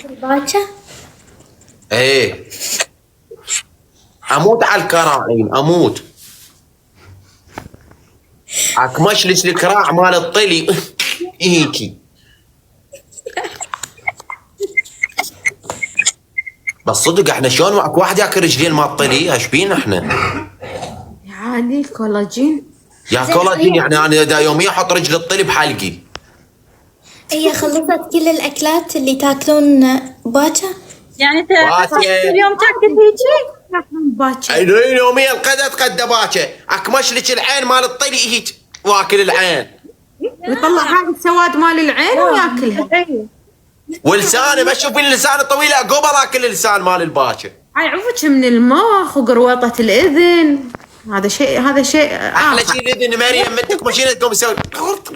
الباكة؟ ايه اموت على الكراعين اموت. اكمشلش الكراع مال الطلي هيجي. بس صدق احنا شلون معك واحد ياكل رجلين مال الطلي؟ ايش بينا احنا؟ عادي كولاجين. يا كولاجين يعني انا دا يوميا احط رجل الطلي بحلقي. هي خلصت كل الاكلات اللي تاكلون باكر؟ يعني انت باكر. اليوم تاكل هيجي؟ باكر. يوميا القدة تقدى باكر، اكمشلك العين مال الطلي هيك واكل العين. يطلع هذا السواد مال العين وياكلها. ولسانه ما تشوفين اللسان الطويل قبل اكل اللسان مال الباكر. هاي عفوك من المخ وقروطة الإذن. هذا شيء احلى شيء الاذن مريم من تكمشين تقوم تسوي تقروط.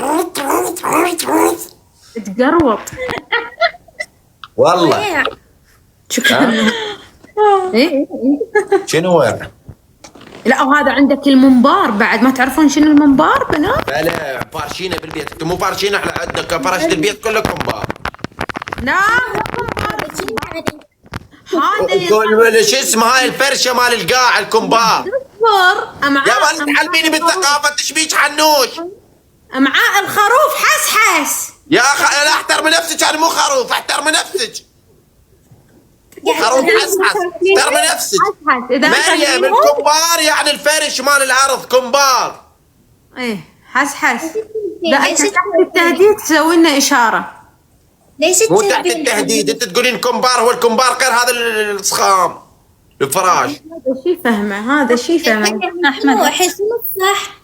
والله شكرا. ايه شنو هو؟ لا وهذا عندك المنبار بعد، ما تعرفون شنو المنبار بنات؟ بلا فارشينه بالبيت، انتم مو فارشينه، احنا عندنا فرشة البيت كلكم بار. لا هذا كل شو اسمه هاي الفرشه مال القاع الكمبار. يا ولد تعلميني بالثقافه تشبيك حنوش. امعاء الخروف حسحس. يا لا احترمي نفسك، انا مو خروف، احترمي نفسك. خروف حسحس، احترمي نفسك. مريم الكمبار يعني الفرش مال الارض كمبار. ايه حسحس. لا انت تحت التهديد تسوي لنا اشاره. ليش مو تحت التهديد، انت تقولين كمبار، هو الكمبار غير هذا الصخام الفراش. هذا شي فهمه، هذا شي فهمه. احمد الحين شنو صح؟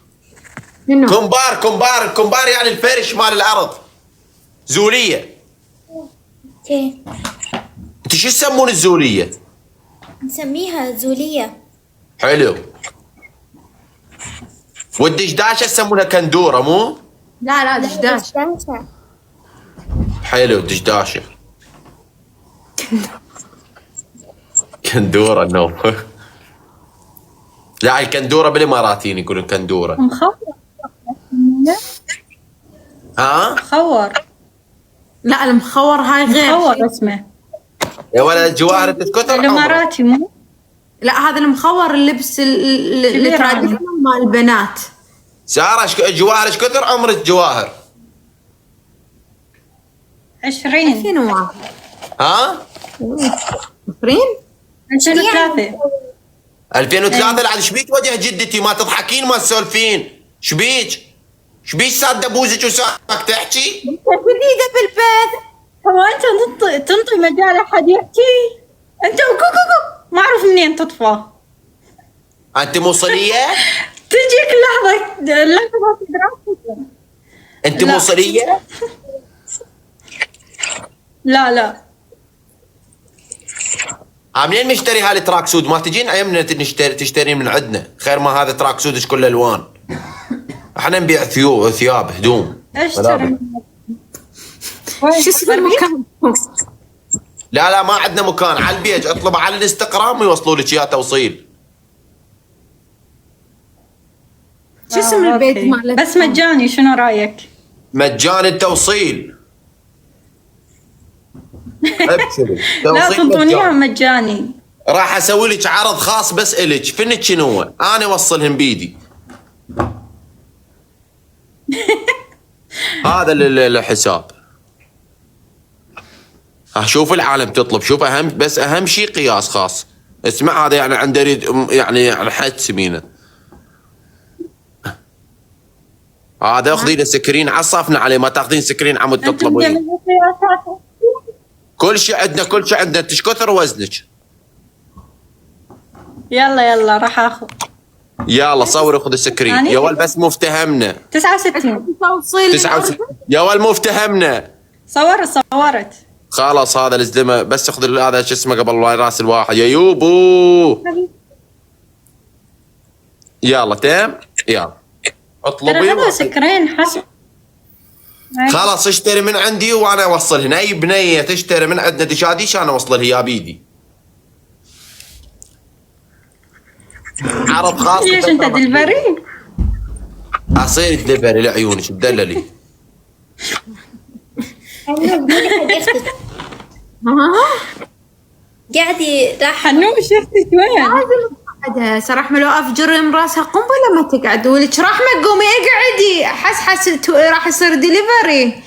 كمبار يعني الفرش مال الارض. زوليه. اوكي. انت شو تسمون الزوليه؟ نسميها زولية. حلو. والدشداشه يسمونها كندوره مو؟ لا دشداش. حلو دشداشه. كندوره النوم. لا الكندوره بالاماراتيين يقولون كندوره. مخور. ها؟ مخور. لا المخور هاي غير. مخور اسمه. يا ولد جواهر انت تكثر عمرك. الاماراتي مو؟ لا هذا المخور اللبس التراديشنال مال البنات. ساره جواهر ايش كثر عمرك جواهر؟ 20. 2001. ها؟ 20 2003. 2003 العاد شبيك وجه جدتي ما تضحكين ما تسولفين؟ شبيك ساد بوزك وساك تحكي؟ جديدة بالبيت. هو انت تنطي مجال احد يحكي؟ انت ما اعرف منين تطفى. انت موصليه؟ تجيك لحظة دراسة. انت لا. موصليه؟ لا منين نشتري هاي التراك سود؟ ما تجين ايامنا تشترين من عندنا، خير ما هذا تراك سود كل الوان. احنا نبيع ثياب هدوم. اشتري. شو اسم المكان؟ لا ما عندنا مكان، على البيج اطلب على الانستغرام ويوصلوا لك اياه توصيل. شو اسم البيت مالك؟ بس مجاني، شنو رايك؟ مجاني التوصيل. ابشري لا تنطونيها مجاني. راح اسوي لك عرض خاص بس الك، فنك شنو هو؟ انا اوصلهم بيدي. هذا الحساب. شوف العالم تطلب، شوف اهم شيء قياس خاص. اسمع هذا يعني عنده يعني حد سمينه. هذا اخذي له سكرين عصفنا عليه، ما تاخذين سكرين عمود تطلبين. كل شيء عندنا، انت ايش كثر وزنك؟ يلا راح اخذ. يلا صور وخذ السكرين يا ول، بس مو افتهمنا. 69 توصيل 69 يا ول مو افتهمنا. صورت. خلاص هذا الزلمه بس اخذ هذا شو اسمه قبل راس الواحد يا يوبو. يلا تم يلا اطلبي. هذا سكرين حسب. خلاص اشتري من عندي وانا اوصلهن. اي بنيه تشتري من عندنا دشاديش انا اوصلها يا بيدي. عرض خاص. ليش انت دليفري؟ اصير دليفري لعيونك تدللي. قاعدة راح حنوش اختك وين؟ لازم تقعدها راح لو افجر من راسها قنبله ما تقعد ولك رحمه قومي اقعدي حس راح يصير ديليفري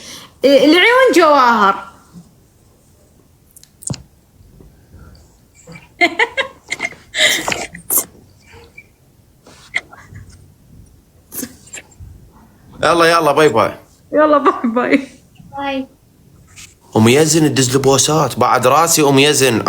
العيون جواهر. يلا يلا باي باي. يلا باي باي. باي. ام يزن تدز لبوسات بعد راسي ام يزن.